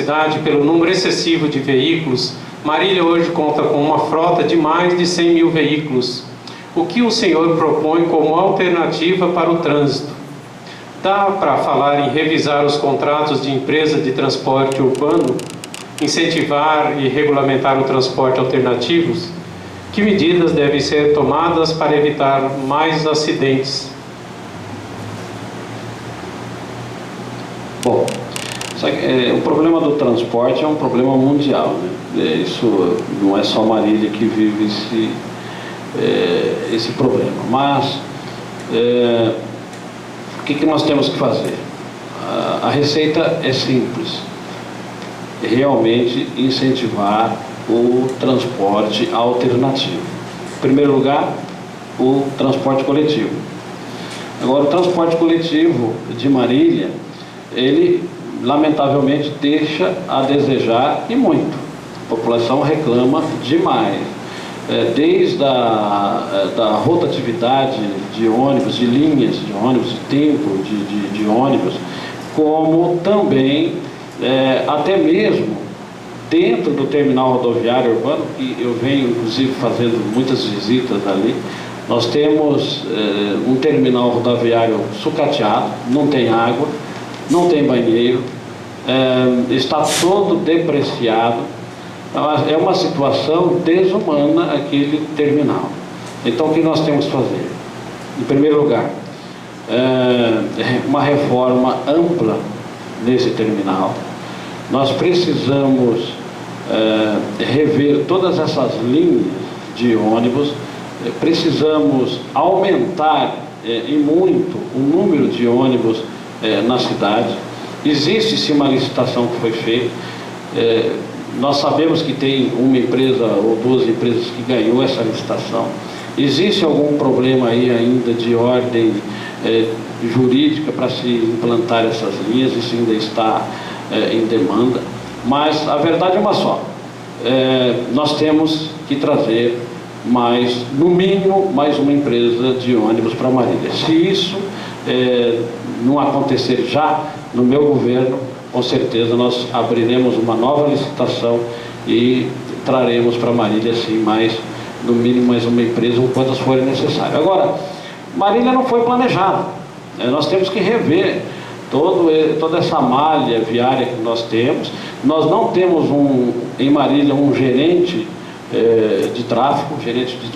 cidade pelo número excessivo de veículos, Marília hoje conta com uma frota de mais de 100 mil veículos. O que o senhor propõe como alternativa para o trânsito? Dá para falar em revisar os contratos de empresas de transporte urbano, incentivar e regulamentar o transporte alternativos? Que medidas devem ser tomadas para evitar mais acidentes? Bom, o problema do transporte é um problema mundial, né? Isso não é só Marília que vive esse problema, mas o que nós temos que fazer? A receita é simples, realmente incentivar o transporte alternativo. Em primeiro lugar, o transporte coletivo. Agora, o transporte coletivo de Marília, ele lamentavelmente deixa a desejar e muito. A população reclama demais. Desde da rotatividade de ônibus, de linhas de ônibus, de tempo de ônibus, como também até mesmo dentro do terminal rodoviário urbano, que eu venho inclusive fazendo muitas visitas ali. Nós temos um terminal rodoviário sucateado, não tem água, não tem banheiro, está todo depreciado. É uma situação desumana aquele terminal. Então, o que nós temos que fazer? Em primeiro lugar, uma reforma ampla nesse terminal. Nós precisamos rever todas essas linhas de ônibus, precisamos aumentar em muito o número de ônibus na cidade. Existe-se uma licitação que foi feita. Nós sabemos que tem uma empresa ou duas empresas que ganhou essa licitação. Existe algum problema aí ainda de ordem jurídica para se implantar essas linhas, isso ainda está em demanda, mas a verdade é uma só. Nós temos que trazer no mínimo, mais uma empresa de ônibus para Marília. Se isso não acontecer já no meu governo, com certeza nós abriremos uma nova licitação e traremos para Marília, sim, no mínimo mais uma empresa, ou quantas forem necessárias. Agora, Marília não foi planejada. Nós temos que rever toda essa malha viária que nós temos. Nós não temos em Marília um gerente de tráfego,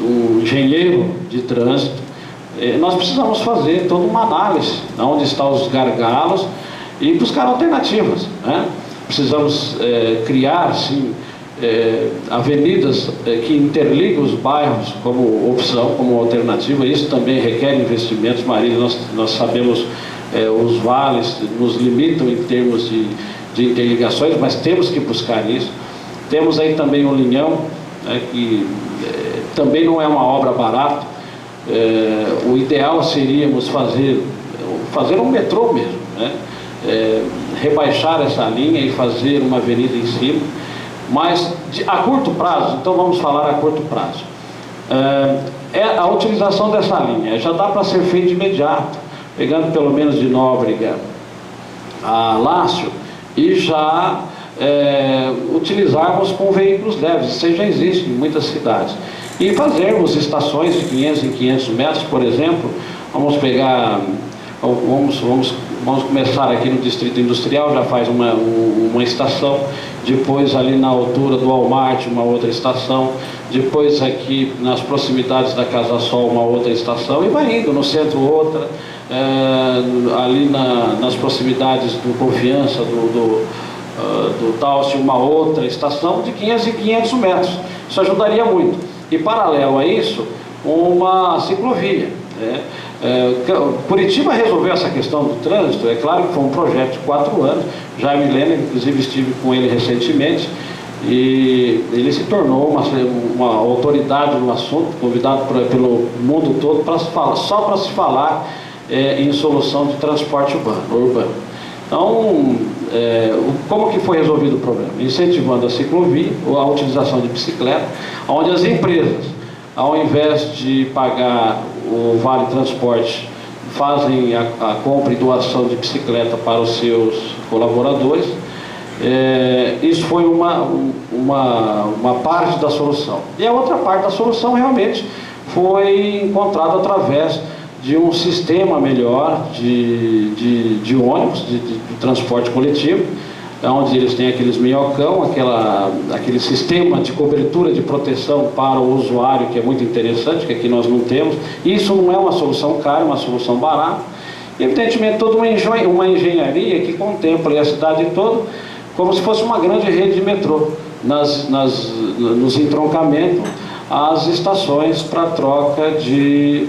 um engenheiro de trânsito. Nós precisamos fazer toda uma análise de onde estão os gargalos e buscar alternativas, né? Precisamos criar, sim, avenidas que interligam os bairros como opção, como alternativa. Isso também requer investimentos. Marília, nós sabemos, os vales nos limitam em termos de interligações, mas temos que buscar isso. Temos aí também o Linhão, né, que também não é uma obra barata. O ideal seríamos fazer um metrô mesmo, né? Rebaixar essa linha e fazer uma avenida em cima, mas a curto prazo. Então vamos falar a curto prazo. A utilização dessa linha já dá para ser feita de imediato, pegando pelo menos de Nóbrega a Lácio e já utilizarmos com veículos leves. Isso já existe em muitas cidades, e fazermos estações de 500 em 500 metros, por exemplo. Vamos começar aqui no Distrito Industrial, já faz uma estação, depois ali na altura do Walmart uma outra estação, depois aqui nas proximidades da Casa Sol uma outra estação, e vai indo, no centro outra, ali nas proximidades do Confiança, do Tauste, uma outra estação de 500 em 500 metros. Isso ajudaria muito. E paralelo a isso, uma ciclovia. Curitiba resolveu essa questão do trânsito. É claro que foi um projeto de 4 anos. Jaime Lena, inclusive estive com ele recentemente, e ele se tornou uma autoridade no assunto, convidado pelo mundo todo só para se falar em solução de transporte urbano. Então, como que foi resolvido o problema? Incentivando a ciclovia, a utilização de bicicleta, onde as empresas, ao invés de pagar o Vale Transporte, fazem a compra e doação de bicicleta para os seus colaboradores, Isso foi uma parte da solução. E a outra parte da solução realmente foi encontrada através de um sistema melhor de ônibus, de transporte coletivo, onde eles têm aqueles minhocão, aquele sistema de cobertura de proteção para o usuário, que é muito interessante, que aqui nós não temos. Isso não é uma solução cara, é uma solução barata. E, evidentemente, toda uma engenharia que contempla a cidade toda como se fosse uma grande rede de metrô, nos entroncamentos, as estações para troca de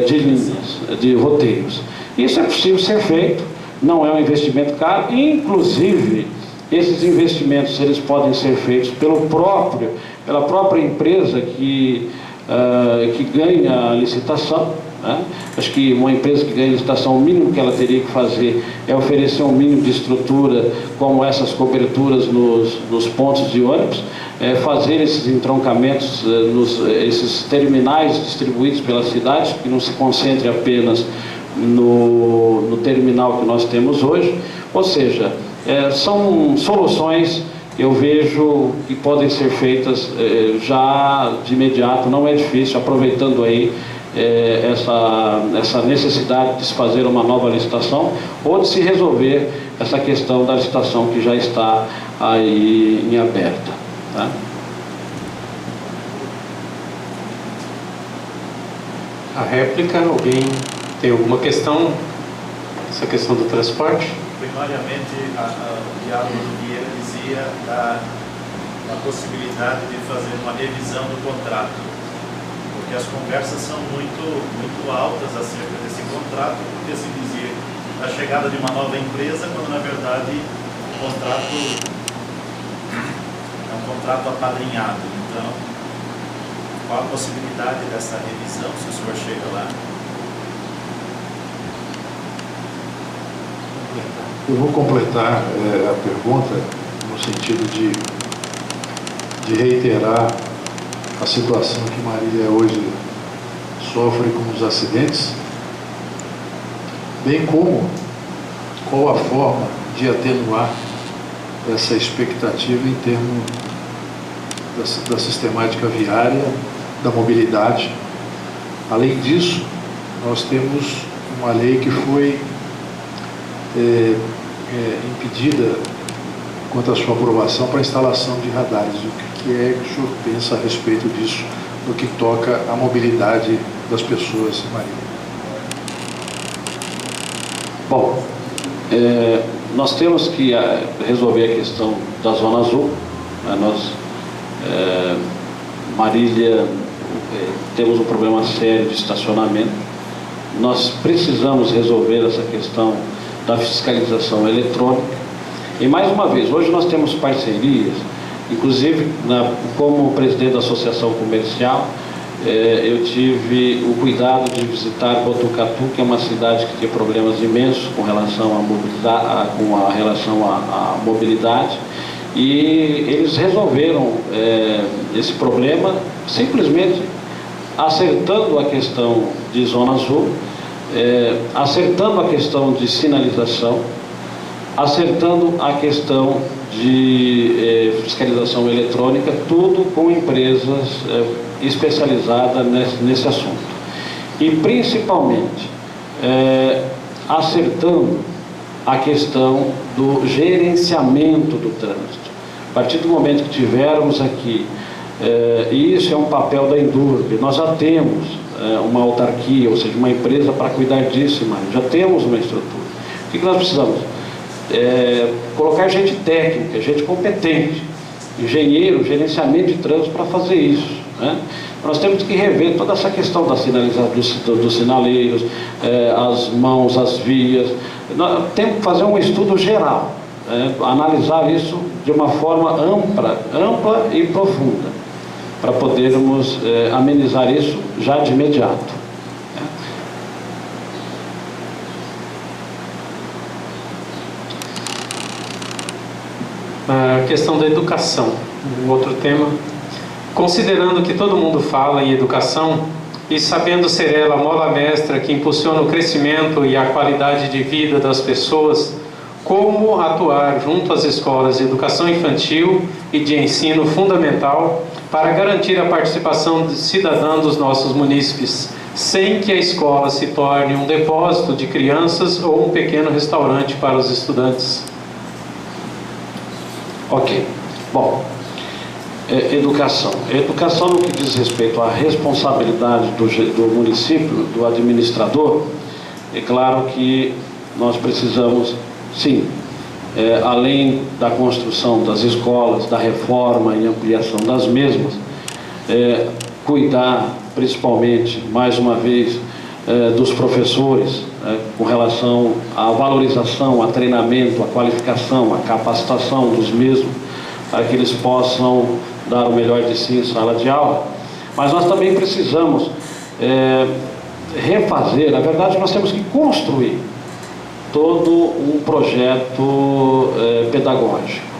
linhas, de roteiros. Isso é possível ser feito, não é um investimento caro, inclusive esses investimentos eles podem ser feitos pela própria empresa que ganha a licitação, né? Acho que uma empresa que ganha a licitação, o mínimo que ela teria que fazer é oferecer um mínimo de estrutura, como essas coberturas nos pontos de ônibus, fazer esses entroncamentos, esses terminais distribuídos pela cidade, que não se concentre apenas no terminal que nós temos hoje. Ou seja, são soluções, eu vejo, que podem ser feitas já de imediato, não é difícil, aproveitando aí essa necessidade de se fazer uma nova licitação ou de se resolver essa questão da licitação que já está aí em aberta, tá? A réplica, alguém tem alguma questão? Essa questão do transporte? Primariamente, o Diálogo do Vieira dizia da possibilidade de fazer uma revisão do contrato, porque as conversas são muito altas acerca desse contrato, porque se dizia a chegada de uma nova empresa, quando na verdade o contrato é um contrato apadrinhado. Então, qual a possibilidade dessa revisão, se o senhor chega lá? Eu vou completar a pergunta no sentido de reiterar a situação que Marília hoje sofre com os acidentes, bem como qual a forma de atenuar essa expectativa em termos da sistemática viária, da mobilidade. Além disso, nós temos uma lei que foi impedida quanto à sua aprovação para a instalação de radares. O que é que o senhor pensa a respeito disso, no que toca à mobilidade das pessoas, Maria? Bom, nós temos que resolver a questão da Zona Azul. Marília, temos um problema sério de estacionamento. Nós precisamos resolver essa questão da fiscalização eletrônica. E mais uma vez, hoje nós temos parcerias, inclusive como presidente da Associação Comercial, eu tive o cuidado de visitar Botucatu, que é uma cidade que tinha problemas imensos com relação à mobilidade, e eles resolveram esse problema simplesmente acertando a questão de Zona Azul, acertando a questão de sinalização, acertando a questão de fiscalização eletrônica, tudo com empresas especializadas nesse assunto. E principalmente acertando a questão do gerenciamento do trânsito. A partir do momento que tivermos aqui, e isso é um papel da Endurbe, nós já temos uma autarquia, ou seja, uma empresa para cuidar disso, mas já temos uma estrutura. O que nós precisamos? Colocar gente técnica, gente competente, engenheiro, gerenciamento de trânsito para fazer isso, né? Nós temos que rever toda essa questão da sinalização dos sinaleiros, as mãos, as vias. Nós temos que fazer um estudo geral, analisar isso de uma forma ampla e profunda, para podermos amenizar isso já de imediato. A questão da educação, um outro tema. Considerando que todo mundo fala em educação e sabendo ser ela a mola mestra que impulsiona o crescimento e a qualidade de vida das pessoas, como atuar junto às escolas de educação infantil e de ensino fundamental para garantir a participação cidadã dos nossos munícipes, sem que a escola se torne um depósito de crianças ou um pequeno restaurante para os estudantes. Ok. Bom, educação. Educação no que diz respeito à responsabilidade do município, do administrador, é claro que nós precisamos, sim, além da construção das escolas, da reforma e ampliação das mesmas, cuidar principalmente, mais uma vez, dos professores, com relação à valorização, a treinamento, a qualificação, a capacitação dos mesmos, para que eles possam dar o melhor de si em sala de aula. Mas nós também precisamos refazer, na verdade nós temos que construir todo um projeto pedagógico.